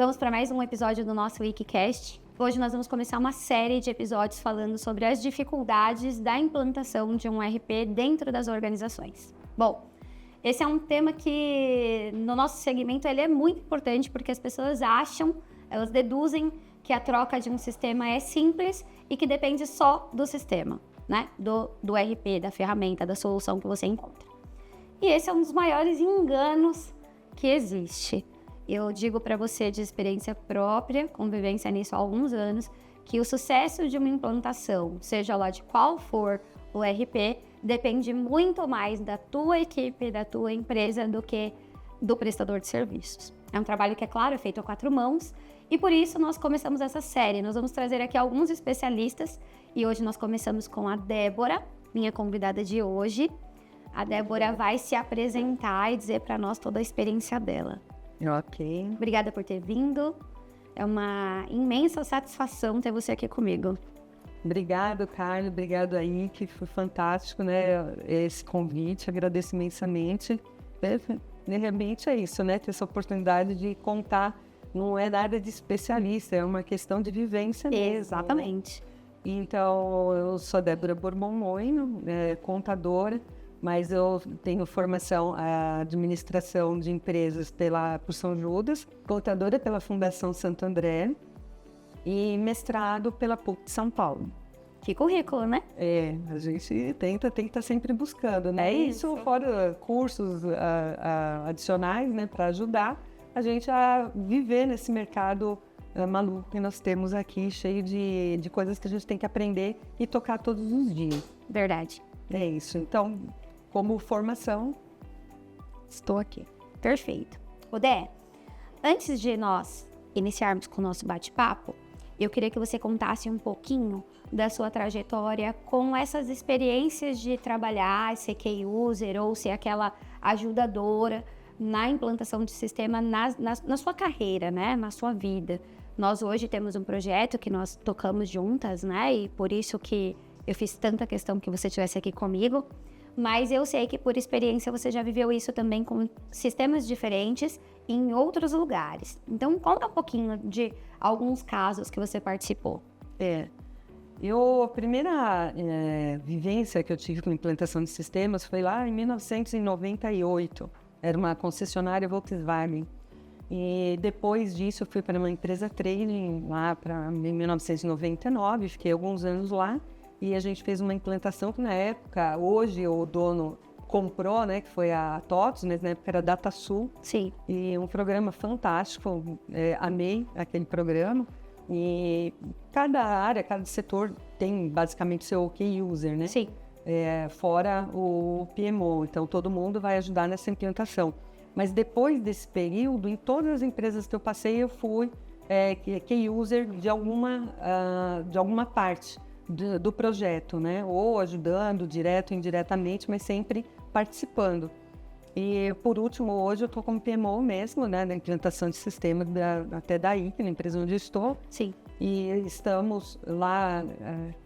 Vamos para mais um episódio do nosso Wikicast. Hoje nós vamos começar uma série de episódios falando sobre as dificuldades da implantação de um ERP dentro das organizações. Bom, esse é um tema que no nosso segmento ele é muito importante porque as pessoas acham, elas deduzem que a troca de um sistema é simples e que depende só do sistema, né? Do ERP, da ferramenta, da solução que você encontra. E esse é um dos maiores enganos que existe. Eu digo para você de experiência própria, convivência nisso há alguns anos, que o sucesso de uma implantação, seja lá de qual for o ERP, depende muito mais da tua equipe, da tua empresa, do que do prestador de serviços. É um trabalho que, é claro, é feito a 4 mãos, e por isso nós começamos essa série. Nós vamos trazer aqui alguns especialistas, e hoje nós começamos com a Débora, minha convidada de hoje. A Débora vai se apresentar e dizer para nós toda a experiência dela. Ok. Obrigada por ter vindo. É uma imensa satisfação ter você aqui comigo. Obrigado, Carlos. Obrigado aí, que foi fantástico, né? Esse convite. Agradeço imensamente. Realmente é isso, né? Ter essa oportunidade de contar. Não é nada de especialista, é uma questão de vivência mesmo. Exatamente. Então, eu sou Débora Bourbon Moino, contadora. Mas eu tenho formação em administração de empresas por São Judas, contadora pela Fundação Santo André e mestrado pela PUC de São Paulo. Que currículo, né? A gente tenta estar sempre buscando, né? Isso fora cursos adicionais, né, para ajudar a gente a viver nesse mercado maluco que nós temos aqui, cheio de coisas que a gente tem que aprender e tocar todos os dias. Verdade. É isso. Então, como formação, estou aqui. Perfeito. Odé, antes de nós iniciarmos com o nosso bate-papo, eu queria que você contasse um pouquinho da sua trajetória com essas experiências de trabalhar, ser key user ou ser aquela ajudadora na implantação de sistema na sua carreira, né? Na sua vida. Nós hoje temos um projeto que nós tocamos juntas, né? E por isso que eu fiz tanta questão que você estivesse aqui comigo. Mas eu sei que por experiência você já viveu isso também com sistemas diferentes em outros lugares. Então conta um pouquinho de alguns casos que você participou. A primeira vivência que eu tive com implantação de sistemas foi lá em 1998. Era uma concessionária Volkswagen. E depois disso eu fui para uma empresa training lá em 1999, fiquei alguns anos lá. E a gente fez uma implantação que na época, hoje o dono comprou, né, que foi a TOTVS, né, na época era DataSul. Sim. E um programa fantástico, amei aquele programa. E cada área, cada setor tem basicamente seu key user, né? Sim. Fora o PMO, então todo mundo vai ajudar nessa implantação. Mas depois desse período, em todas as empresas que eu passei, eu fui key user de alguma parte do projeto, né? Ou ajudando direto ou indiretamente, mas sempre participando. E por último, hoje eu estou como PMO mesmo, né? Na implantação de sistemas até da IC, na empresa onde eu estou. Sim. E estamos lá,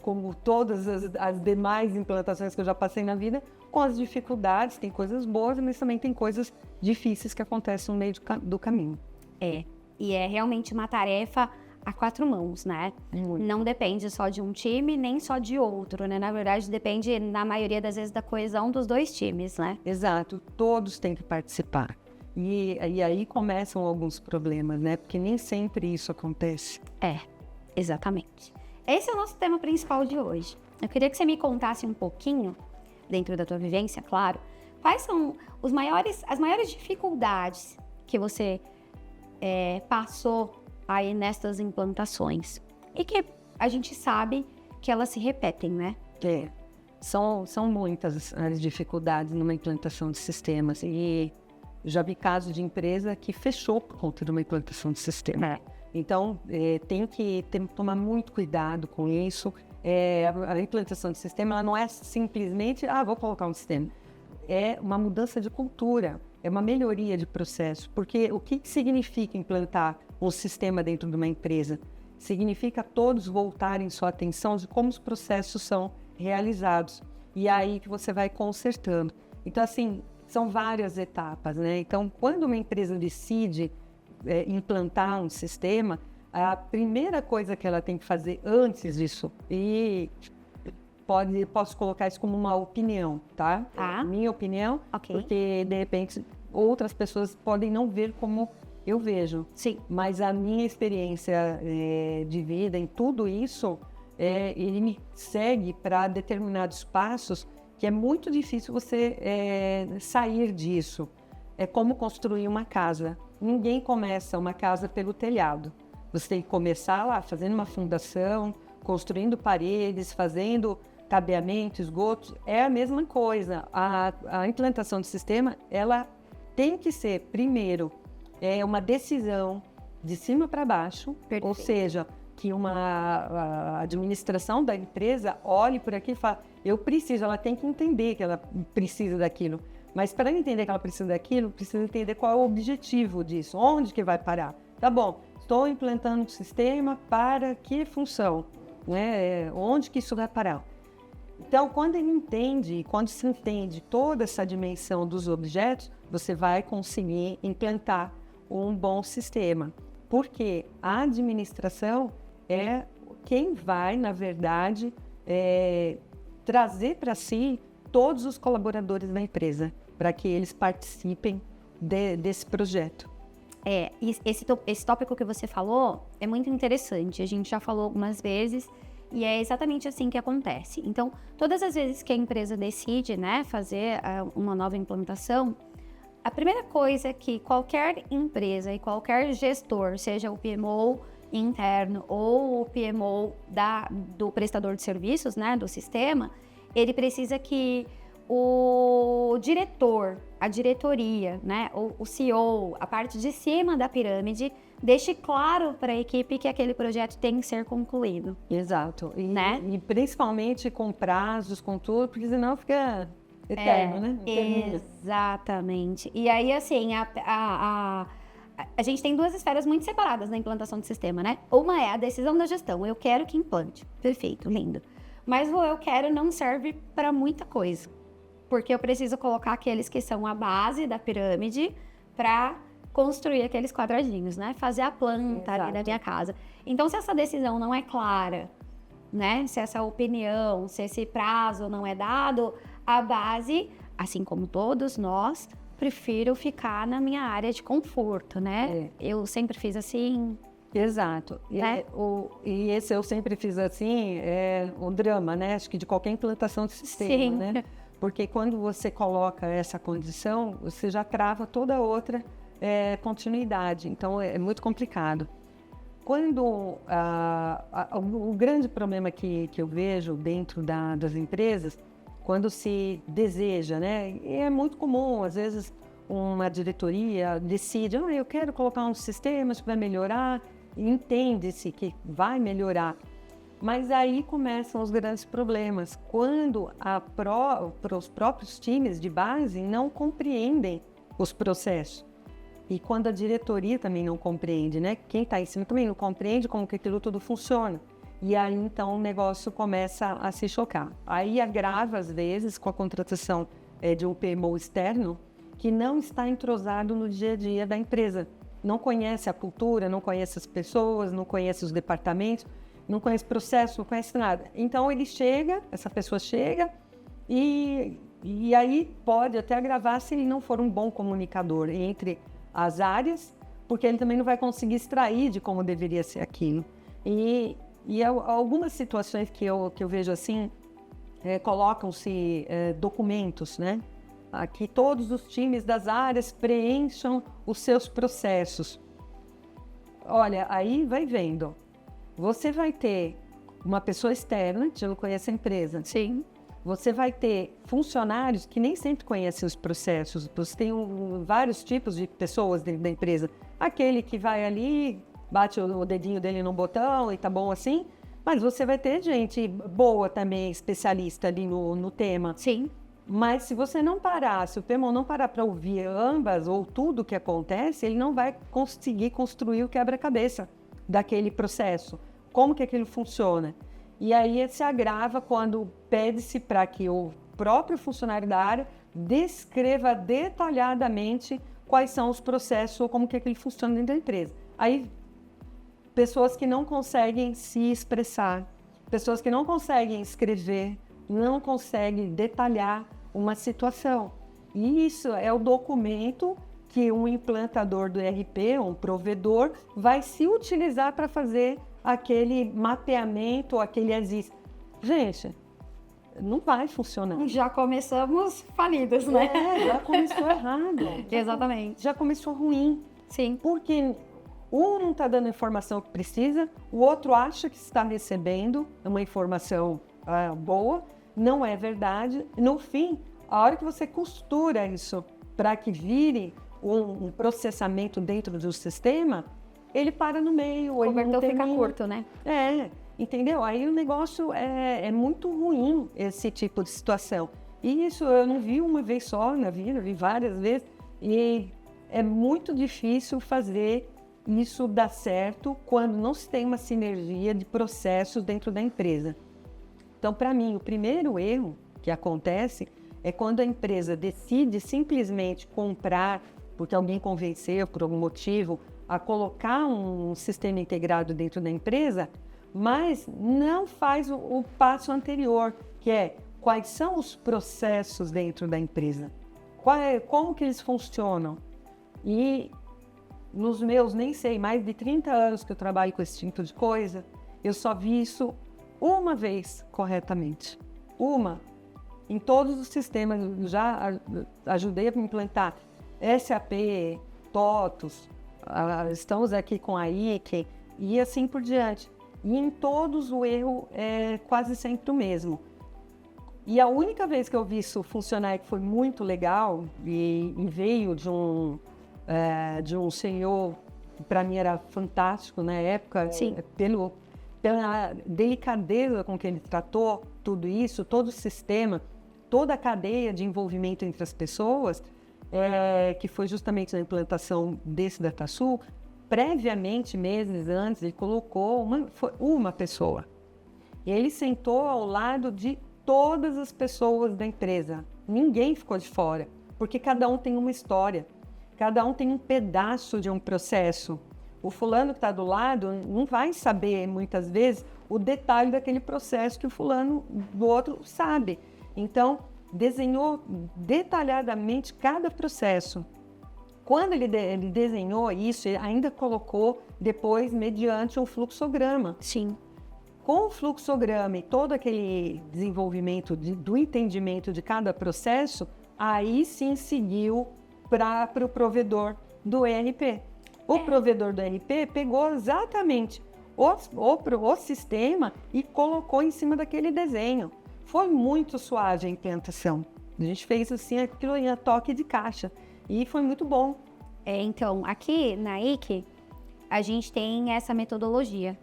como todas as demais implantações que eu já passei na vida, com as dificuldades, tem coisas boas, mas também tem coisas difíceis que acontecem no meio do caminho. E é realmente uma tarefa a 4 mãos, né? Muito. Não depende só de um time, nem só de outro, né? Na verdade, depende, na maioria das vezes, da coesão dos 2 times, né? Exato, todos têm que participar. E aí começam alguns problemas, né? Porque nem sempre isso acontece. Exatamente. Esse é o nosso tema principal de hoje. Eu queria que você me contasse um pouquinho, dentro da tua vivência, claro, quais são as maiores dificuldades que você passou aí nestas implantações. E que a gente sabe que elas se repetem, né? São muitas as dificuldades numa implantação de sistemas. E já vi casos de empresa que fechou por conta de uma implantação de sistema. Então, tenho que tomar muito cuidado com isso. A implantação de sistema ela não é simplesmente, vou colocar um sistema. É uma mudança de cultura, é uma melhoria de processo. Porque o que significa implantar um sistema dentro de uma empresa? Significa todos voltarem sua atenção de como os processos são realizados. E é aí que você vai consertando. Então, assim, são várias etapas, né? Então, quando uma empresa decide implantar um sistema, a primeira coisa que ela tem que fazer antes disso, e posso colocar isso como uma opinião, tá? Minha opinião, porque de repente outras pessoas podem não ver como eu vejo. Sim. Mas a minha experiência de vida em tudo isso, ele me segue para determinados passos que é muito difícil você sair disso. É como construir uma casa. Ninguém começa uma casa pelo telhado. Você tem que começar lá, fazendo uma fundação, construindo paredes, fazendo cabeamento, esgotos. É a mesma coisa. A implantação do sistema, ela tem que ser, primeiro, uma decisão de cima para baixo. Perfeito. Ou seja, que a administração da empresa olhe por aqui e fale, eu preciso, ela tem que entender que ela precisa daquilo. Mas para entender que ela precisa daquilo, precisa entender qual é o objetivo disso, onde que vai parar. Tá bom, estou implantando um sistema para que função? Né? Onde que isso vai parar? Então, quando se entende toda essa dimensão dos objetos, você vai conseguir implantar um bom sistema. Porque a administração é quem vai, na verdade, trazer para si todos os colaboradores da empresa, para que eles participem desse projeto. Esse tópico que você falou é muito interessante. A gente já falou algumas vezes e é exatamente assim que acontece. Então, todas as vezes que a empresa decide, né, fazer uma nova implantação, a primeira coisa que qualquer empresa e qualquer gestor, seja o PMO interno ou o PMO do prestador de serviços, né, do sistema, ele precisa que o diretor, a diretoria, né, o CEO, a parte de cima da pirâmide, deixe claro para a equipe que aquele projeto tem que ser concluído. Exato. E principalmente com prazos, com tudo, porque senão fica eterno, né? Exatamente. E aí, assim, a gente tem duas esferas muito separadas na implantação do sistema, né? Uma é a decisão da gestão. Eu quero que implante. Perfeito, lindo. Mas o eu quero não serve para muita coisa. Porque eu preciso colocar aqueles que são a base da pirâmide para construir aqueles quadradinhos, né? Fazer a planta ali da minha casa. Então, se essa decisão não é clara, né? Se essa opinião, se esse prazo não é dado, a base, assim como todos nós, prefiro ficar na minha área de conforto, né? Eu sempre fiz assim. Exato. Né? E esse eu sempre fiz assim é o drama, né? Acho que de qualquer implantação de sistema, né? Porque quando você coloca essa condição, você já trava toda outra continuidade. Então, é muito complicado. Quando o grande problema que eu vejo dentro das empresas, quando se deseja, né? E é muito comum, às vezes, uma diretoria decide, eu quero colocar um sistema que vai melhorar, e entende-se que vai melhorar. Mas aí começam os grandes problemas, quando os próprios times de base não compreendem os processos. E quando a diretoria também não compreende, né? Quem está em cima também não compreende como que aquilo tudo funciona. E aí, então, o negócio começa a se chocar. Aí agrava, às vezes, com a contratação de um PMO externo, que não está entrosado no dia a dia da empresa. Não conhece a cultura, não conhece as pessoas, não conhece os departamentos, não conhece o processo, não conhece nada. Então, essa pessoa chega e aí pode até agravar se ele não for um bom comunicador entre as áreas, porque ele também não vai conseguir extrair de como deveria ser aquilo. E algumas situações que eu vejo assim, colocam-se documentos, né? Que todos os times das áreas preencham os seus processos. Olha, aí vai vendo. Você vai ter uma pessoa externa que não conhece a empresa. Sim. Você vai ter funcionários que nem sempre conhecem os processos. Você tem vários tipos de pessoas dentro da empresa. Aquele que vai ali, bate o dedinho dele no botão e tá bom assim. Mas você vai ter gente boa também, especialista ali no tema. Sim. Mas se você não parar, se o PMO não parar para ouvir ambas ou tudo o que acontece, ele não vai conseguir construir o quebra-cabeça daquele processo. Como que aquilo funciona? E aí se agrava quando pede-se para que o próprio funcionário da área descreva detalhadamente quais são os processos ou como que ele funciona dentro da empresa. Aí, pessoas que não conseguem se expressar, pessoas que não conseguem escrever, não conseguem detalhar uma situação. E isso é o documento que um implantador do ERP, um provedor, vai se utilizar para fazer aquele mapeamento, aquele ASIS. Gente, não vai funcionar. Já começamos falidos, né? Já começou errado. Exatamente. Já começou ruim. Sim. Porque um não está dando a informação que precisa, o outro acha que está recebendo uma informação boa, não é verdade. No fim, a hora que você costura isso para que vire um processamento dentro do sistema, ele para no meio. O cobertor fica curto, né? Entendeu? Aí o negócio é muito ruim, esse tipo de situação. E isso eu não vi uma vez só na vida, vi várias vezes. E é muito difícil fazer isso dar certo quando não se tem uma sinergia de processos dentro da empresa. Então, para mim, o primeiro erro que acontece é quando a empresa decide simplesmente comprar, porque alguém convenceu por algum motivo, a colocar um sistema integrado dentro da empresa, mas não faz o passo anterior, que é quais são os processos dentro da empresa, como que eles funcionam. E nos meus, nem sei, mais de 30 anos que eu trabalho com esse tipo de coisa, eu só vi isso uma vez corretamente. Uma. Em todos os sistemas, eu já ajudei a implantar SAP, TOTUS, estamos aqui com a IKE e assim por diante. E em todos o erro é quase sempre o mesmo. E a única vez que eu vi isso funcionar e que foi muito legal, e veio de um senhor, para mim era fantástico na época, pela delicadeza com que ele tratou tudo isso, todo o sistema, toda a cadeia de envolvimento entre as pessoas, que foi justamente na implantação desse DataSul. Previamente, meses antes, ele colocou uma pessoa. E ele sentou ao lado de todas as pessoas da empresa. Ninguém ficou de fora, porque cada um tem uma história, cada um tem um pedaço de um processo. O fulano que está do lado não vai saber, muitas vezes, o detalhe daquele processo que o fulano do outro sabe. Então, desenhou detalhadamente cada processo. Quando ele desenhou isso, ele ainda colocou depois mediante um fluxograma. Sim. Com o fluxograma e todo aquele desenvolvimento do entendimento de cada processo, aí sim seguiu para o provedor do ERP. O provedor do ERP pegou exatamente o sistema e colocou em cima daquele desenho. Foi muito suave a implantação. A gente fez assim aquilo em toque de caixa e foi muito bom. Então, aqui na IKE, a gente tem essa metodologia,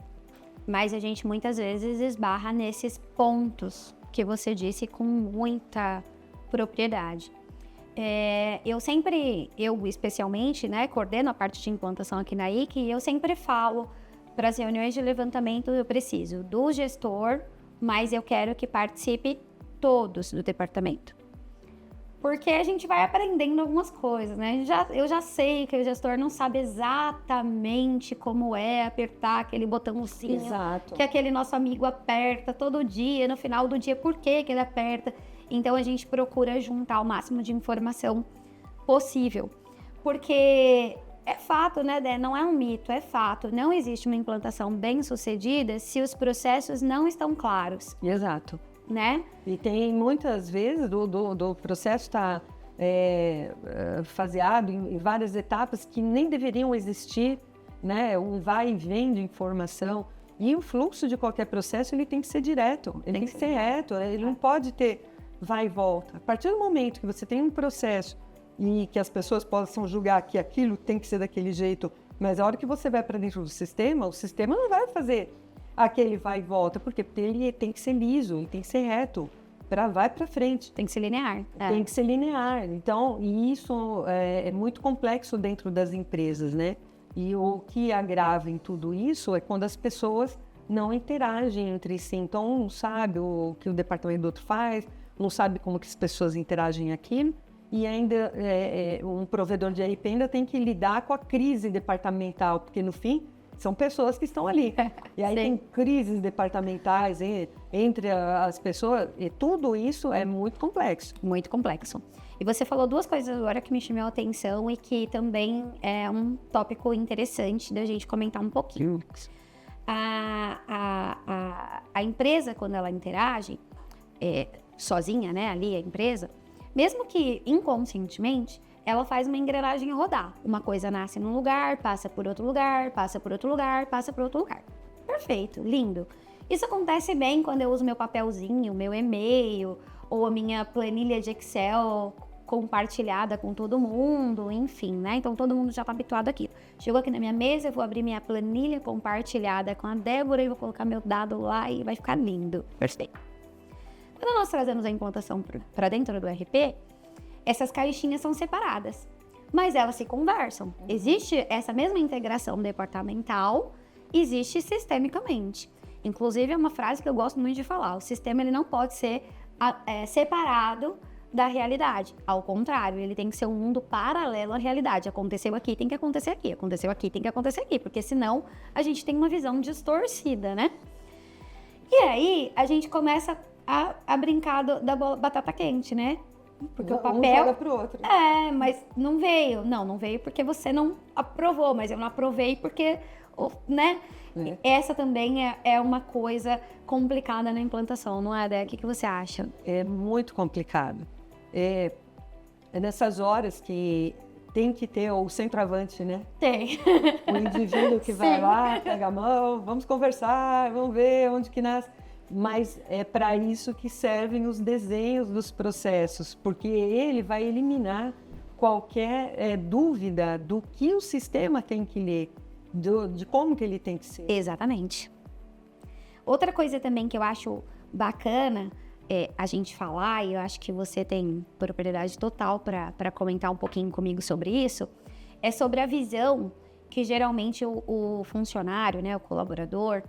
mas a gente muitas vezes esbarra nesses pontos que você disse com muita propriedade. Eu especialmente, né, coordeno a parte de implantação aqui na IKE e eu sempre falo para as reuniões de levantamento, eu preciso do gestor, mas eu quero que participe todos do departamento. Porque a gente vai aprendendo algumas coisas, né? Eu já sei que o gestor não sabe exatamente como é apertar aquele botãozinho. Exato. Que aquele nosso amigo aperta todo dia, no final do dia, por que ele aperta? Então, a gente procura juntar o máximo de informação possível. Porque é fato, né, Dé? Não é um mito, é fato. Não existe uma implantação bem-sucedida se os processos não estão claros. Exato. Né? E tem muitas vezes do processo estar faseado em várias etapas que nem deveriam existir, né? Um vai e vem de informação. E o fluxo de qualquer processo ele tem que ser direto, ele tem que ser reto, ele não pode ter vai e volta. A partir do momento que você tem um processo e que as pessoas possam julgar que aquilo tem que ser daquele jeito, mas a hora que você vai para dentro do sistema, o sistema não vai fazer aquele vai e volta, porque ele tem que ser liso, ele tem que ser reto, vai para frente. Tem que ser linear. Tem que ser linear. Então, e isso é muito complexo dentro das empresas, né? E o que agrava em tudo isso é quando as pessoas não interagem entre si. Então, um não sabe o que o departamento do outro faz, não sabe como que as pessoas interagem aqui. e ainda um provedor de ERP ainda tem que lidar com a crise departamental, porque no fim são pessoas que estão ali. E aí tem crises departamentais entre as pessoas, e tudo isso é muito complexo. Muito complexo. E você falou duas coisas agora que me chamou a atenção e que também é um tópico interessante da gente comentar um pouquinho. A empresa, quando ela interage sozinha, né, ali a empresa, mesmo que inconscientemente, ela faz uma engrenagem rodar. Uma coisa nasce num lugar, passa por outro lugar, passa por outro lugar, passa por outro lugar. Perfeito, lindo. Isso acontece bem quando eu uso meu papelzinho, meu e-mail, ou a minha planilha de Excel compartilhada com todo mundo, enfim, né? Então todo mundo já tá habituado àquilo. Chegou aqui na minha mesa, eu vou abrir minha planilha compartilhada com a Débora e vou colocar meu dado lá e vai ficar lindo. Perfeito. Quando nós trazemos a implantação para dentro do ERP, essas caixinhas são separadas, mas elas se conversam. Existe essa mesma integração departamental, existe sistemicamente. Inclusive, é uma frase que eu gosto muito de falar: o sistema ele não pode ser separado da realidade. Ao contrário, ele tem que ser um mundo paralelo à realidade. Aconteceu aqui, tem que acontecer aqui. Aconteceu aqui, tem que acontecer aqui. Porque senão, a gente tem uma visão distorcida, né? E aí, a gente começa a brincar da batata quente, né? Porque o papel... Um joga pro outro. Mas não veio. Não veio porque você não aprovou, mas eu não aprovei porque, né? Essa também é uma coisa complicada na implantação, não é, Dé? O que você acha? É muito complicado. É nessas horas que tem que ter o centroavante, né? Tem. O indivíduo que vai lá, pega a mão, vamos conversar, vamos ver onde que nasce. Mas é para isso que servem os desenhos dos processos, porque ele vai eliminar qualquer dúvida do que o sistema tem que ler, de como que ele tem que ser. Exatamente. Outra coisa também que eu acho bacana a gente falar, e eu acho que você tem propriedade total para comentar um pouquinho comigo sobre isso, é sobre a visão que geralmente o funcionário, né, o colaborador,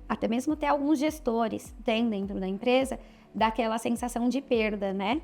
até mesmo até alguns gestores têm dentro da empresa, daquela sensação de perda, né?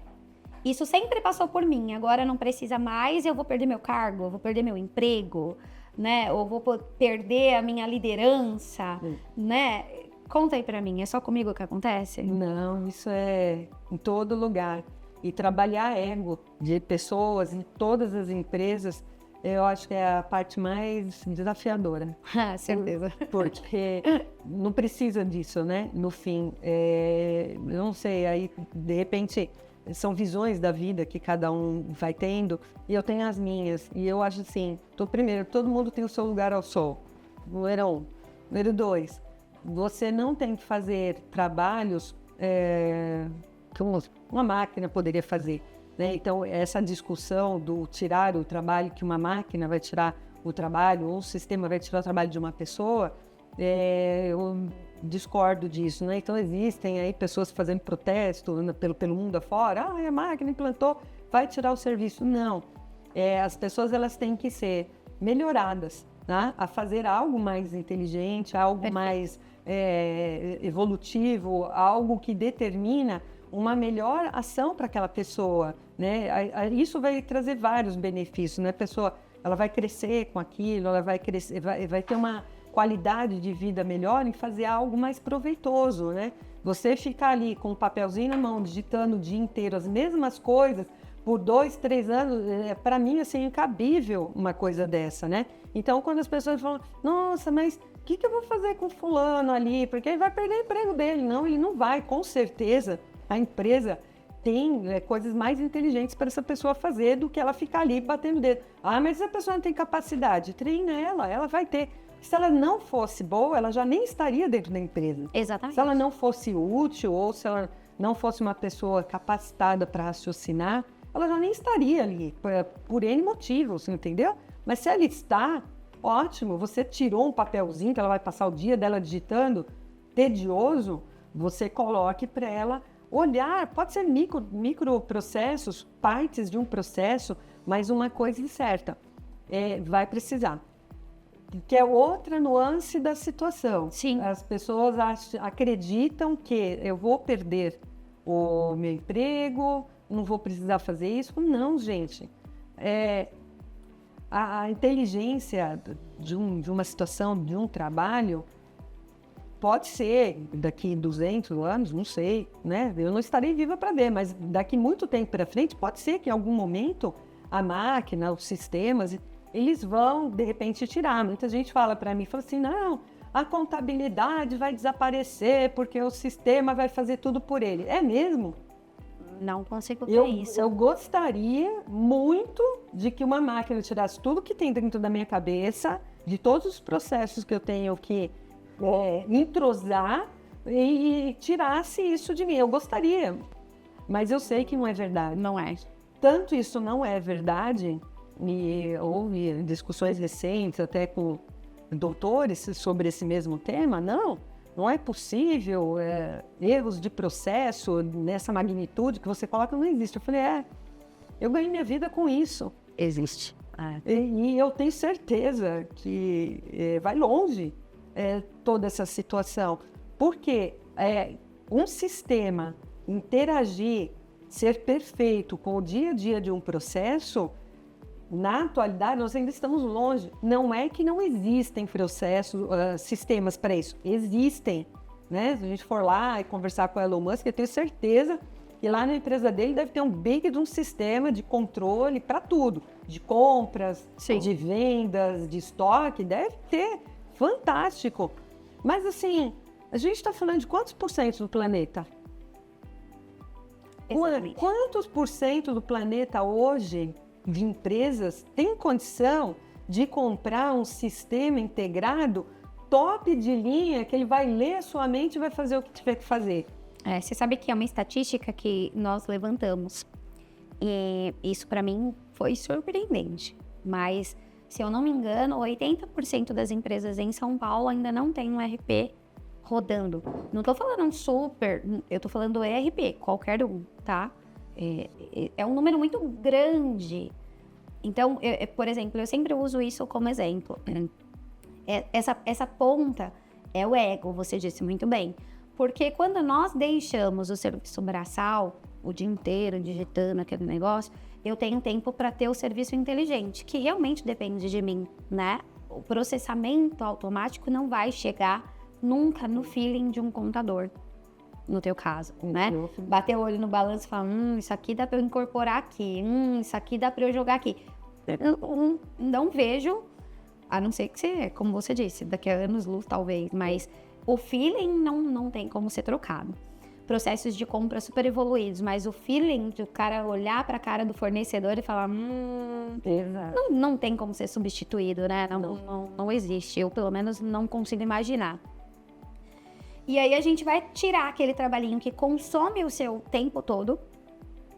Isso sempre passou por mim, agora não precisa mais, eu vou perder meu cargo, eu vou perder meu emprego, né? Ou vou perder a minha liderança, né? Conta aí pra mim, é só comigo que acontece? Não, isso é em todo lugar. E trabalhar ego de pessoas em todas as empresas, eu acho que é a parte mais desafiadora. Certeza. Porque não precisa disso, né? No fim, eu não sei, aí de repente são visões da vida que cada um vai tendo e eu tenho as minhas. E eu acho assim, primeiro, todo mundo tem o seu lugar ao sol. Número 1. Número 2, você não tem que fazer trabalhos que uma máquina poderia fazer. Né? Então, essa discussão do tirar o trabalho, que uma máquina vai tirar o trabalho, ou o sistema vai tirar o trabalho de uma pessoa, eu discordo disso. Né? Então, existem aí pessoas fazendo protesto pelo mundo afora. A máquina implantou, vai tirar o serviço. Não. As pessoas elas têm que ser melhoradas, né? A fazer algo mais inteligente, algo mais evolutivo, algo que determina uma melhor ação para aquela pessoa, né? Isso vai trazer vários benefícios, né? A pessoa, ela vai crescer com aquilo, ela vai crescer, vai ter uma qualidade de vida melhor em fazer algo mais proveitoso, né? Você ficar ali com um papelzinho na mão, digitando o dia inteiro as mesmas coisas por 2, 3 anos, para mim, assim, incabível uma coisa dessa, né? Então, quando as pessoas falam, nossa, mas o que eu vou fazer com fulano ali? Porque ele vai perder o emprego dele. Não, ele não vai, com certeza. A empresa tem coisas mais inteligentes para essa pessoa fazer do que ela ficar ali batendo o dedo. Mas essa pessoa não tem capacidade. Treina ela vai ter. Se ela não fosse boa, ela já nem estaria dentro da empresa. Exatamente. Se ela não fosse útil ou se ela não fosse uma pessoa capacitada para raciocinar, ela já nem estaria ali, por N motivos, entendeu? Mas se ela está, ótimo, você tirou um papelzinho que ela vai passar o dia dela digitando, tedioso, você coloque para ela olhar, pode ser micro processos, partes de um processo, mas uma coisa é certa, vai precisar. Que é outra nuance da situação. Sim. As pessoas acreditam que eu vou perder o meu emprego, não vou precisar fazer isso? Não, gente. A inteligência de uma situação, de um trabalho, pode ser daqui 200 anos, não sei, né? Eu não estarei viva para ver, mas daqui muito tempo para frente, pode ser que em algum momento a máquina, os sistemas, eles vão, de repente, tirar. Muita gente fala para mim, fala assim, não, a contabilidade vai desaparecer porque o sistema vai fazer tudo por ele. É mesmo? Não consigo ver isso. Eu gostaria muito de que uma máquina tirasse tudo que tem dentro da minha cabeça, de todos os processos que eu tenho que entrosar e tirasse isso de mim. Eu gostaria, mas eu sei que não é verdade. Não é. Tanto isso não é verdade, e houve discussões recentes até com doutores sobre esse mesmo tema, não é possível, erros de processo nessa magnitude que você coloca, não existe. Eu falei, eu ganhei minha vida com isso. Existe. E eu tenho certeza que vai longe toda essa situação, porque um sistema interagir, ser perfeito com o dia a dia de um processo, na atualidade nós ainda estamos longe. Não é que não existem processos, sistemas para isso, existem, né? Se a gente for lá e conversar com o Elon Musk, eu tenho certeza que lá na empresa dele deve ter um big de um sistema de controle para tudo, de compras, Sim. de vendas, de estoque, deve ter. Fantástico. Mas assim, a gente está falando de quantos por cento do planeta? Exatamente. Quantos por cento do planeta hoje, de empresas, tem condição de comprar um sistema integrado top de linha, que ele vai ler a sua mente e vai fazer o que tiver que fazer? Você sabe que é uma estatística que nós levantamos. E isso para mim foi surpreendente. Mas, se eu não me engano, 80% das empresas em São Paulo ainda não tem um ERP rodando. Não tô falando um super, eu tô falando ERP, qualquer um, tá? É um número muito grande. Então, por exemplo, eu sempre uso isso como exemplo. Essa ponta é o ego, você disse muito bem. Porque quando nós deixamos o serviço braçal, o dia inteiro digitando aquele negócio, eu tenho tempo para ter o serviço inteligente, que realmente depende de mim, né? O processamento automático não vai chegar nunca no feeling de um contador, no teu caso, né? Bater o olho no balanço e falar, isso aqui dá para eu incorporar aqui, isso aqui dá para eu jogar aqui. Eu não vejo, a não ser que você, como você disse, daqui a anos-luz talvez, mas o feeling não tem como ser trocado. Processos de compra super evoluídos, mas o feeling de o cara olhar para a cara do fornecedor e falar, não tem como ser substituído, né? Não existe. Eu, pelo menos, não consigo imaginar. E aí a gente vai tirar aquele trabalhinho que consome o seu tempo todo,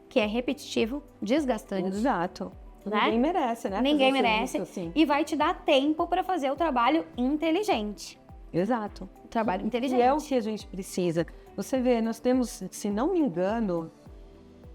que é repetitivo, desgastante. Exato. Né? Ninguém merece, né? Ninguém merece. Assim. E vai te dar tempo para fazer o trabalho inteligente. Exato. Trabalho inteligente. E é o que a gente precisa. Você vê, nós temos, se não me engano,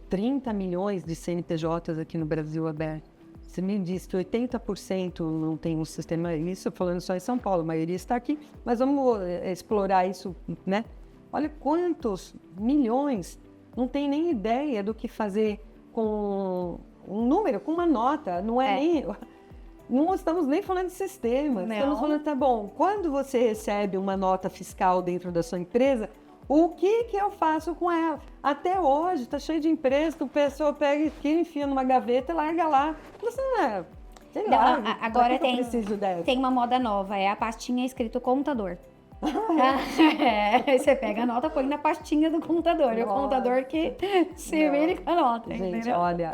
30 milhões de CNPJs aqui no Brasil aberto. Você me disse que 80% não tem um sistema, isso falando só em São Paulo, a maioria está aqui, mas vamos explorar isso, né? Olha quantos milhões, não tem nem ideia do que fazer com um número, com uma nota, não é nem... Não estamos nem falando de sistemas, estamos falando, tá bom, quando você recebe uma nota fiscal dentro da sua empresa, o que eu faço com ela? Até hoje, tá cheio de empresas que a pessoa pega aquilo, enfia numa gaveta e larga lá. Você sei lá, agora tem uma moda nova, é a pastinha escrito contador. Você pega a nota, põe na pastinha do contador. É o contador que se vire com a nota. Gente, entendeu? olha,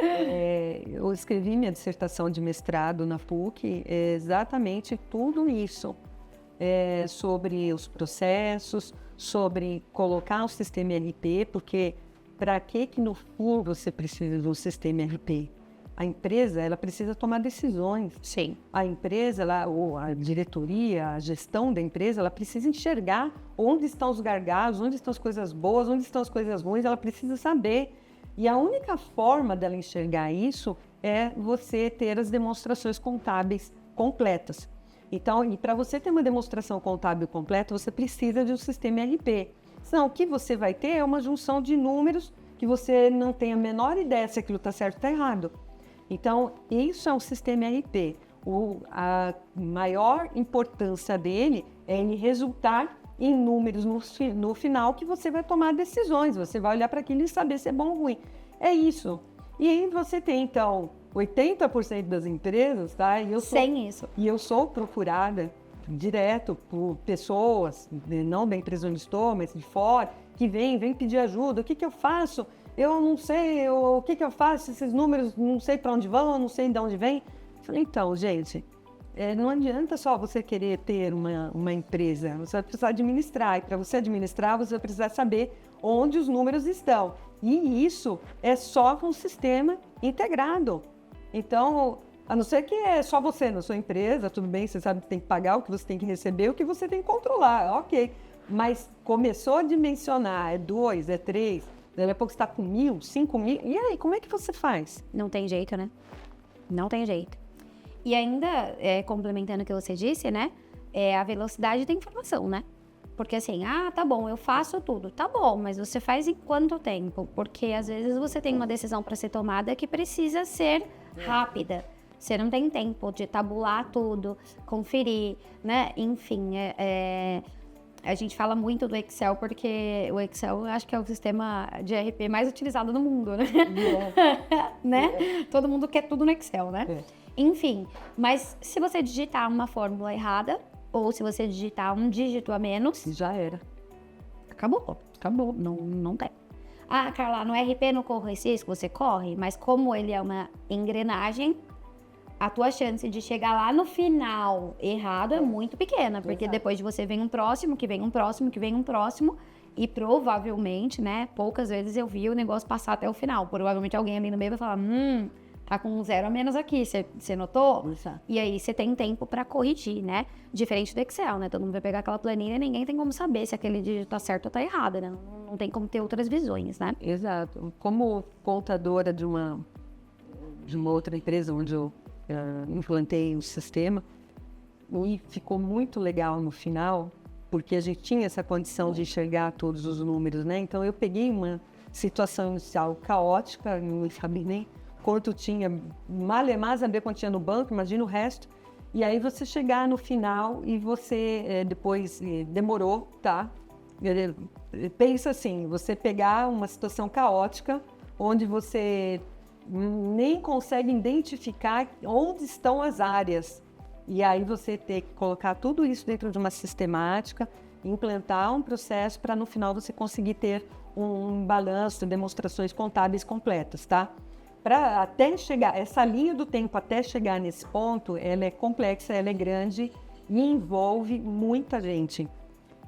eu escrevi minha dissertação de mestrado na PUC, exatamente tudo isso. Sobre os processos, sobre colocar um sistema ERP, porque para que no fundo você precisa de um sistema ERP? A empresa, ela precisa tomar decisões. Sim. A empresa, ou a diretoria, a gestão da empresa, ela precisa enxergar onde estão os gargalos, onde estão as coisas boas, onde estão as coisas ruins, ela precisa saber. E a única forma dela enxergar isso é você ter as demonstrações contábeis completas. Então, e para você ter uma demonstração contábil completa, você precisa de um sistema ERP. Senão, o que você vai ter é uma junção de números que você não tem a menor ideia se aquilo está certo ou está errado. Então, isso é um sistema ERP. A maior importância dele é ele resultar em números no final que você vai tomar decisões, você vai olhar para aquilo e saber se é bom ou ruim. É isso. E aí você tem, então, 80% das empresas, tá? Sem isso. E eu sou procurada direto por pessoas, não da empresa onde estou, mas de fora, que vem pedir ajuda. O que eu faço? Eu não sei, o que eu faço? Esses números, não sei para onde vão, não sei de onde vem. Eu falei, então, gente, não adianta só você querer ter uma empresa, você vai precisar administrar. E para você administrar, você vai precisar saber onde os números estão. E isso é só com um sistema integrado. Então, a não ser que é só você na sua empresa, tudo bem, você sabe que tem que pagar, o que você tem que receber, o que você tem que controlar, ok. Mas começou a dimensionar, é 2, é 3, daqui a pouco você está com 1.000, 5.000, e aí, como é que você faz? Não tem jeito, né? Não tem jeito. E ainda, complementando o que você disse, né? A velocidade da informação, né? Porque assim, tá bom, eu faço tudo. Tá bom, mas você faz em quanto tempo? Porque às vezes você tem uma decisão para ser tomada que precisa ser rápida. Você não tem tempo de tabular tudo, conferir, né? Enfim, a gente fala muito do Excel porque o Excel, eu acho que é o sistema de ERP mais utilizado no mundo, né? Né? Todo mundo quer tudo no Excel, né? Enfim, mas se você digitar uma fórmula errada, ou se você digitar um dígito a menos... Já era. Acabou, não tem. Carla, no ERP não corre esse risco? Você corre, mas como ele é uma engrenagem, a tua chance de chegar lá no final errado é muito pequena, porque depois de você vem um próximo, que vem um próximo, que vem um próximo, e provavelmente, né, poucas vezes eu vi o negócio passar até o final. Provavelmente alguém ali no meio vai falar, tá com um 0 a menos aqui, você notou? Exato. E aí você tem tempo para corrigir, né? Diferente do Excel, né? Todo mundo vai pegar aquela planilha e ninguém tem como saber se aquele dígito tá certo ou tá errado, né? Não tem como ter outras visões, né? Exato. Como contadora de uma outra empresa onde eu implantei o sistema, e ficou muito legal no final, porque a gente tinha essa condição de enxergar todos os números, né? Então eu peguei uma situação inicial caótica, não sabia nem quanto tinha, malemar saber quanto tinha no banco, imagina o resto. E aí você chegar no final e você depois demorou, tá? Pensa assim, você pegar uma situação caótica, onde você nem consegue identificar onde estão as áreas. E aí você ter que colocar tudo isso dentro de uma sistemática, implantar um processo para no final você conseguir ter um balanço, demonstrações contábeis completas, tá? Para até chegar, essa linha do tempo até chegar nesse ponto, ela é complexa, ela é grande e envolve muita gente.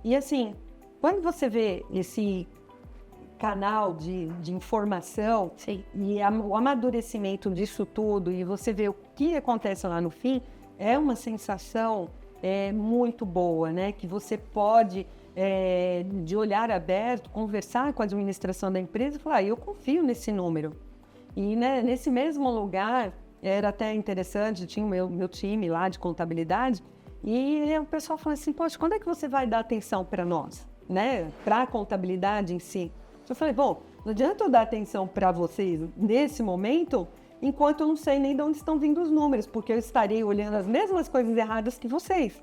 E assim, quando você vê esse canal de informação e o amadurecimento disso tudo e você vê o que acontece lá no fim, é uma sensação muito boa, né? Que você pode, de olhar aberto, conversar com a administração da empresa e falar, eu confio nesse número. E né, nesse mesmo lugar, era até interessante, tinha o meu time lá de contabilidade, e o pessoal falou assim, poxa, quando é que você vai dar atenção para nós, né? Para a contabilidade em si? Eu falei, bom, não adianta eu dar atenção para vocês nesse momento, enquanto eu não sei nem de onde estão vindo os números, porque eu estarei olhando as mesmas coisas erradas que vocês.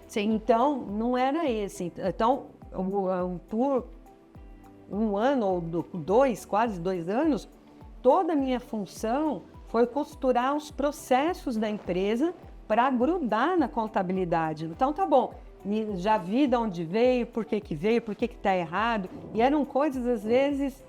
Sim. Então, não era esse. Então, por um ano ou dois, quase 2 anos, toda a minha função foi costurar os processos da empresa para grudar na contabilidade. Então, tá bom, já vi de onde veio, por que está errado. E eram coisas, às vezes,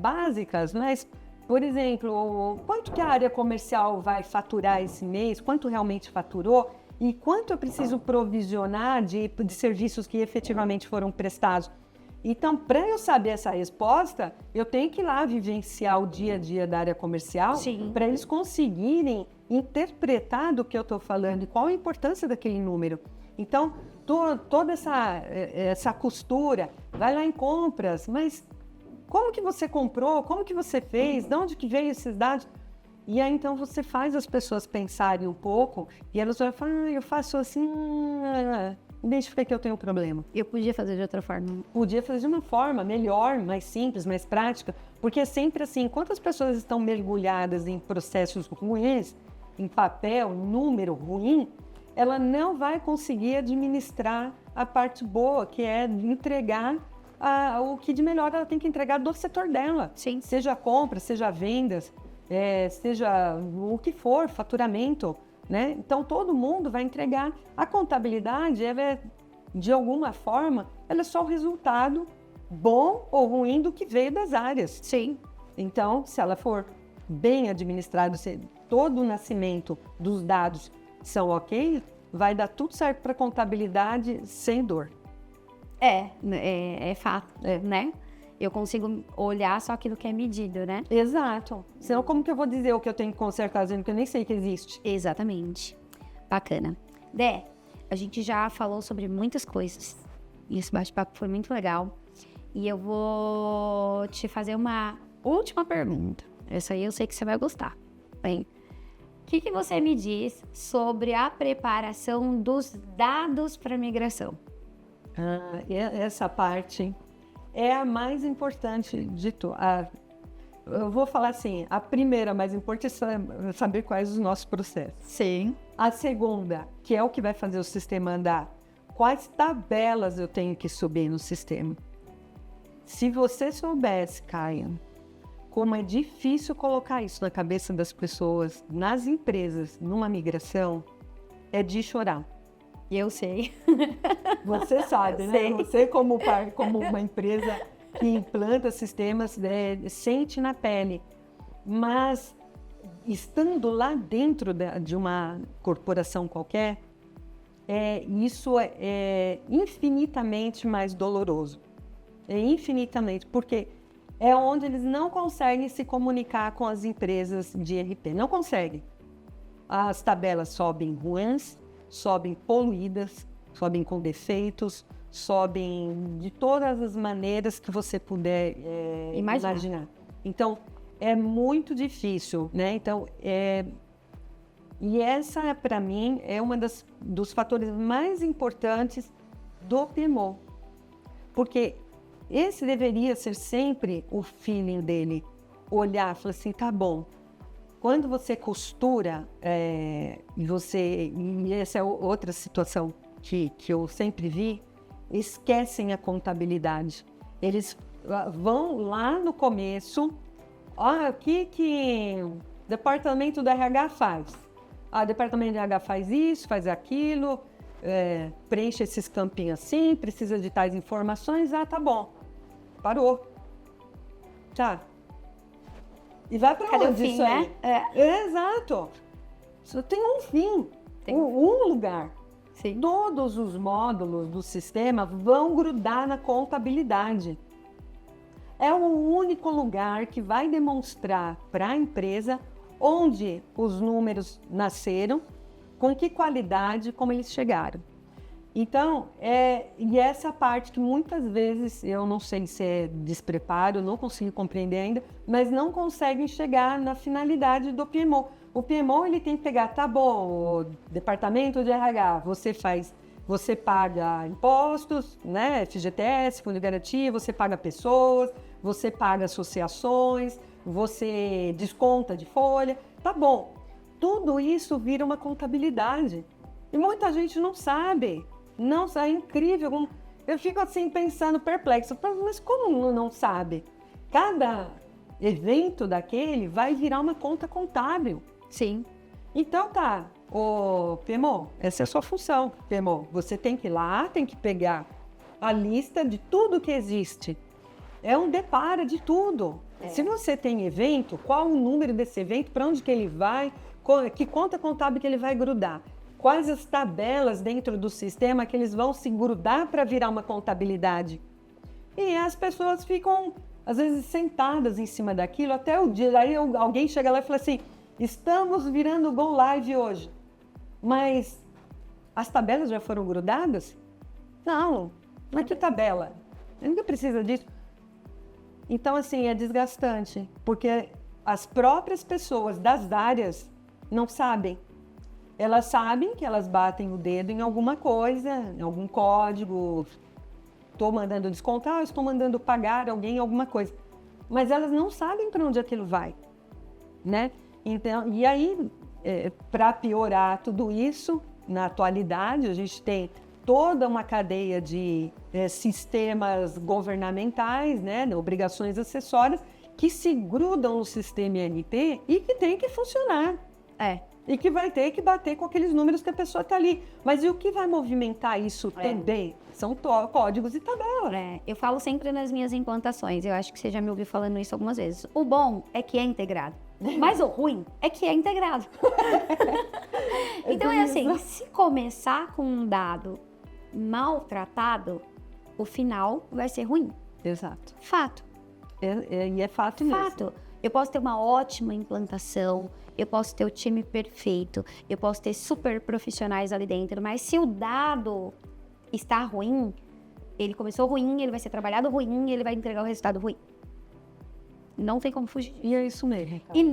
básicas, mas, por exemplo, quanto que a área comercial vai faturar esse mês, quanto realmente faturou e quanto eu preciso provisionar de serviços que efetivamente foram prestados. Então, para eu saber essa resposta, eu tenho que ir lá vivenciar o dia a dia da área comercial para eles conseguirem interpretar do que eu estou falando e qual a importância daquele número. Então, toda essa costura, vai lá em compras, mas como que você comprou? Como que você fez? De onde que veio esses dados? E aí, então, você faz as pessoas pensarem um pouco e elas vão falar, eu faço assim... identifiquei que eu tenho um problema. Eu podia fazer de outra forma. Podia fazer de uma forma melhor, mais simples, mais prática, porque é sempre assim, enquanto as pessoas estão mergulhadas em processos ruins, em papel, número ruim, ela não vai conseguir administrar a parte boa, que é entregar o que de melhor ela tem que entregar do setor dela. Sim. Seja compra, seja vendas, seja o que for, faturamento, né? Então, todo mundo vai entregar. A contabilidade, ela é, de alguma forma, ela é só o resultado bom ou ruim do que veio das áreas. Sim. Então, se ela for bem administrada, se todo o nascimento dos dados são ok, vai dar tudo certo para a contabilidade sem dor. É fato, né? Eu consigo olhar só aquilo que é medido, né? Exato. Senão, como que eu vou dizer o que eu tenho que consertar, dizendo que eu nem sei que existe? Exatamente. Bacana. Dé, a gente já falou sobre muitas coisas. E esse bate-papo foi muito legal. E eu vou te fazer uma última pergunta. Essa aí eu sei que você vai gostar. Bem, o que você me diz sobre a preparação dos dados para migração? Essa parte é a mais importante de tudo. Eu vou falar assim, a primeira mais importante é saber quais os nossos processos. Sim. A segunda, que é o que vai fazer o sistema andar, quais tabelas eu tenho que subir no sistema. Se você soubesse, Caia, como é difícil colocar isso na cabeça das pessoas, nas empresas, numa migração, é de chorar. Eu sei. Você sabe, né? Você como uma empresa que implanta sistemas, sente na pele. Mas, estando lá dentro de uma corporação qualquer, isso é infinitamente mais doloroso. É infinitamente, porque é onde eles não conseguem se comunicar com as empresas de ERP. Não conseguem. As tabelas sobem ruins, sobem poluídas, sobem com defeitos, sobem de todas as maneiras que você puder imaginar. Então, é muito difícil, né? Então, e essa, para mim, é uma dos fatores mais importantes do PMO. Porque esse deveria ser sempre o feeling dele. Olhar e falar assim, tá bom. Quando você costura, e essa é outra situação que eu sempre vi, esquecem a contabilidade. Eles vão lá no começo, o que o departamento do RH faz? O departamento do RH faz isso, faz aquilo, preenche esses campinhos assim, precisa de tais informações, tá bom, parou. Tá. E vai para onde fim, isso né? aí? Exato. Só tem um fim, um lugar. Sim. Todos os módulos do sistema vão grudar na contabilidade. É o único lugar que vai demonstrar para a empresa onde os números nasceram, com que qualidade, como eles chegaram. Então, e essa parte que muitas vezes, eu não sei se é despreparo, não consigo compreender ainda, mas não conseguem chegar na finalidade do PMO. O PMO, ele tem que pegar, tá bom, o departamento de RH, você paga impostos, né, FGTS, Fundo de Garantia, você paga pessoas, você paga associações, você desconta de folha, tá bom. Tudo isso vira uma contabilidade. E muita gente não sabe. Não, é incrível. Eu fico assim pensando perplexo, mas como não sabe? Cada evento daquele vai virar uma conta contábil. Sim. Então tá, PMO, essa é a sua função, PMO. Você tem que ir lá, tem que pegar a lista de tudo que existe. É um depara de tudo. Se você tem evento, qual o número desse evento, para onde que ele vai, que conta contábil que ele vai grudar. Quais as tabelas dentro do sistema que eles vão se grudar para virar uma contabilidade. E as pessoas ficam, às vezes, sentadas em cima daquilo, até o dia, aí alguém chega lá e fala assim, estamos virando Go Live hoje, mas as tabelas já foram grudadas? Não, mas que tabela? Ninguém precisa disso. Então, assim, é desgastante, porque as próprias pessoas das áreas não sabem. elas sabem que elas batem o dedo em alguma coisa, em algum código, estou mandando descontar, estou mandando pagar alguém alguma coisa. Mas elas não sabem para onde aquilo vai, né? Então, e aí, para piorar tudo isso, na atualidade, a gente tem toda uma cadeia de sistemas governamentais, né, obrigações acessórias, que se grudam no sistema INP e que tem que funcionar. E que vai ter que bater com aqueles números que a pessoa está ali. Mas e o que vai movimentar isso também? São códigos e tabelas. Eu falo sempre nas minhas implantações, eu acho que você já me ouviu falando isso algumas vezes. O bom é que é integrado, mas o ruim é que é integrado. Então é assim, se começar com um dado maltratado, o final vai ser ruim. Exato. Fato. E é fato mesmo. Fato. Eu posso ter uma ótima implantação, eu posso ter o time perfeito, eu posso ter super profissionais ali dentro, mas se o dado está ruim, ele começou ruim, ele vai ser trabalhado ruim, ele vai entregar o resultado ruim. Não tem como fugir. E é isso mesmo. E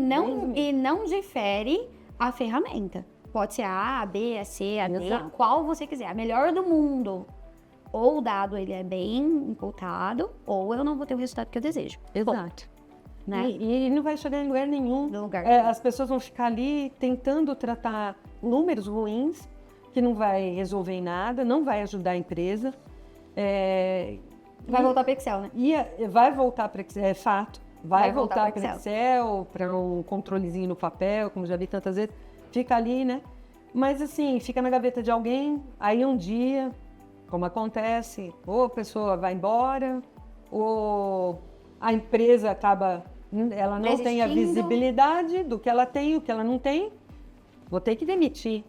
não difere a ferramenta. Pode ser a B, a C, a D, qual você quiser, a melhor do mundo. Ou o dado ele é bem imputado, ou eu não vou ter o resultado que eu desejo. Exato. Né? E não vai chegar em lugar nenhum. As pessoas vão ficar ali tentando tratar números ruins, que não vai resolver em nada, não vai ajudar a empresa. Vai voltar para Excel, né? Vai voltar para Excel, é fato. Vai voltar para Excel, para um controlezinho no papel, como já vi tantas vezes. Fica ali, né? Mas assim, fica na gaveta de alguém, aí um dia, como acontece, ou a pessoa vai embora, ou a empresa acaba, ela não tem a visibilidade do que ela tem, o que ela não tem, vou ter que demitir.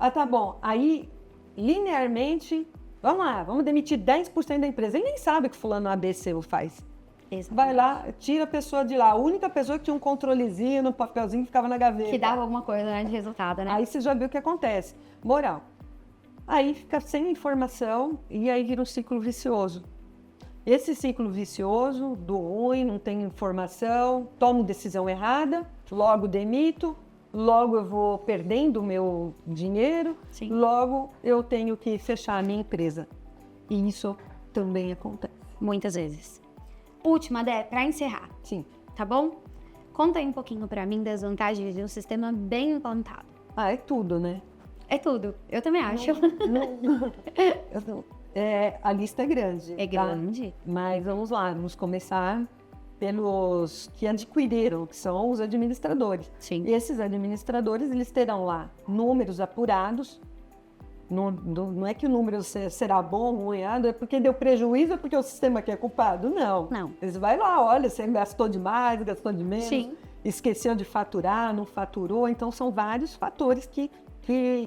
Ah, tá bom. Aí, linearmente, vamos lá, vamos demitir 10% da empresa. Ele nem sabe o que fulano ABC faz. Exatamente. Vai lá, tira a pessoa de lá. A única pessoa que tinha um controlezinho no papelzinho que ficava na gaveta. Que dava alguma coisa, né, de resultado, né? Aí você já viu o que acontece. Moral. Aí fica sem informação e aí vira um ciclo vicioso. Esse ciclo vicioso do ruim, não tem informação, tomo decisão errada, logo demito, logo eu vou perdendo o meu dinheiro, logo eu tenho que fechar a minha empresa. E isso também acontece. Muitas vezes. Última, Dé, para encerrar. Sim. Tá bom? Conta aí um pouquinho para mim das vantagens de um sistema bem implantado. É tudo, né? É tudo. Eu também acho. A lista é grande. É grande. Tá? Mas vamos lá, vamos começar pelos que adquiriram, que são os administradores. Sim. E esses administradores, eles terão lá números apurados. Não é que o número será bom ou ruim, é porque deu prejuízo, é porque o sistema aqui é culpado. Não. Eles vai lá, olha, você gastou demais, gastou de menos, esqueceu de faturar, não faturou. Então, são vários fatores que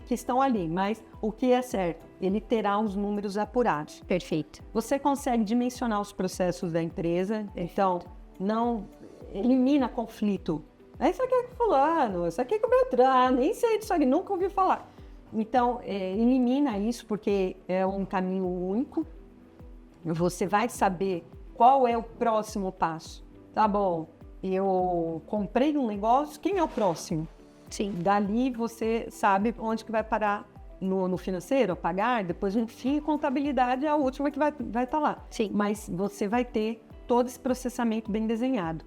estão ali. Mas o que é certo? Ele terá os números apurados. Perfeito. Você consegue dimensionar os processos da empresa. Então, não elimina conflito. Isso aqui é com fulano, isso aqui é com Beltrano, nem sei disso aqui, nunca ouvi falar. Então, elimina isso, porque é um caminho único. Você vai saber qual é o próximo passo. Tá bom, eu comprei um negócio, quem é o próximo? Sim. Dali você sabe onde que vai parar no financeiro, a pagar, depois, enfim, contabilidade é a última que vai estar lá. Sim. Mas você vai ter todo esse processamento bem desenhado.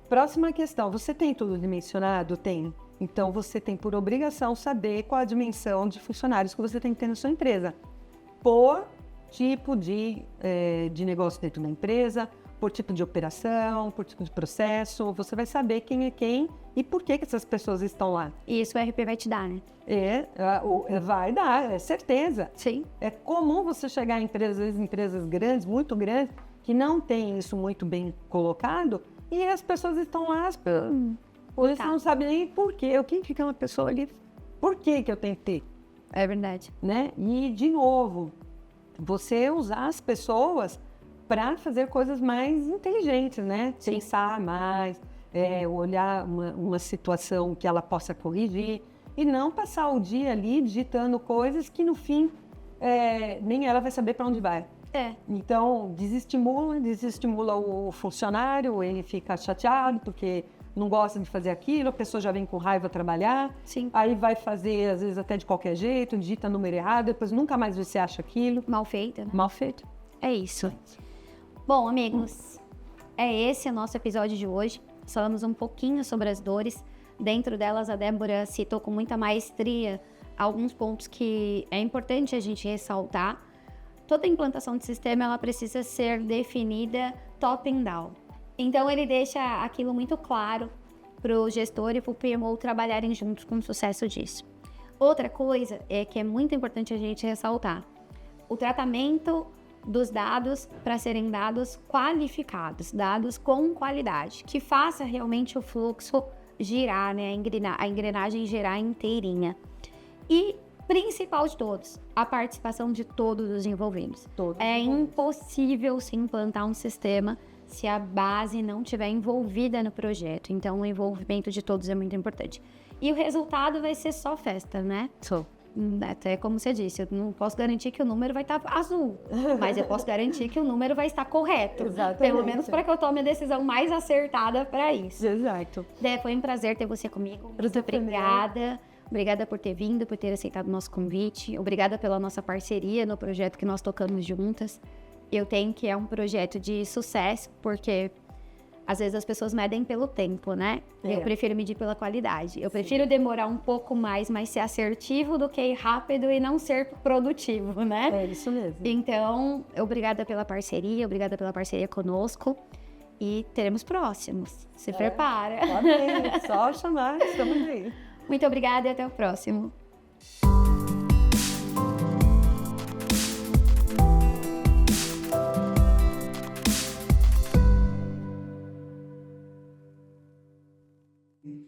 Próxima questão, você tem tudo dimensionado? Tem. Então, você tem por obrigação saber qual a dimensão de funcionários que você tem que ter na sua empresa. Por tipo de negócio dentro da empresa, por tipo de operação, por tipo de processo. Você vai saber quem é quem e por que essas pessoas estão lá. E isso o RP vai te dar, né? Vai dar, é certeza. Sim. É comum você chegar em empresas grandes, muito grandes, que não tem isso muito bem colocado e as pessoas estão lá... Você não sabe nem por quê. O que fica uma pessoa ali? Por que eu tenho que ter? É verdade. Né? E, de novo, você usar as pessoas para fazer coisas mais inteligentes, né? Sim. Pensar mais, olhar uma situação que ela possa corrigir e não passar o dia ali digitando coisas que, no fim, nem ela vai saber para onde vai. Então, desestimula o funcionário, ele fica chateado porque não gosta de fazer aquilo, a pessoa já vem com raiva trabalhar, Sim. aí vai fazer, às vezes, até de qualquer jeito, digita número errado, depois nunca mais você acha aquilo. Mal feita, né? Mal feito. É isso. Bom, amigos, é esse o nosso episódio de hoje. Falamos um pouquinho sobre as dores. Dentro delas, a Débora citou com muita maestria alguns pontos que é importante a gente ressaltar. Toda implantação de sistema, ela precisa ser definida top and down. Então, ele deixa aquilo muito claro para o gestor e para o PMO trabalharem juntos com o sucesso disso. Outra coisa é que é muito importante a gente ressaltar o tratamento dos dados para serem dados qualificados, dados com qualidade, que faça realmente o fluxo girar, né? A engrenagem girar inteirinha. E, principal de todos, a participação de todos os envolvidos. É impossível se implantar um sistema se a base não estiver envolvida no projeto. Então, o envolvimento de todos é muito importante. E o resultado vai ser só festa, né? Até como você disse, eu não posso garantir que o número vai estar azul, mas eu posso garantir que o número vai estar correto. Exatamente. Pelo menos para que eu tome a decisão mais acertada para isso. Exato. Dé, foi um prazer ter você comigo. Muito obrigada. Obrigada por ter vindo, por ter aceitado o nosso convite. Obrigada pela nossa parceria no projeto que nós tocamos juntas. Eu tenho que é um projeto de sucesso, porque às vezes as pessoas medem pelo tempo, né? Eu prefiro medir pela qualidade. Eu prefiro demorar um pouco mais, mas ser assertivo do que ir rápido e não ser produtivo, né? É isso mesmo. Então, obrigada pela parceria conosco. E teremos próximos. Se prepara. Pode ir, só chamar, estamos aí. Muito obrigada e até o próximo.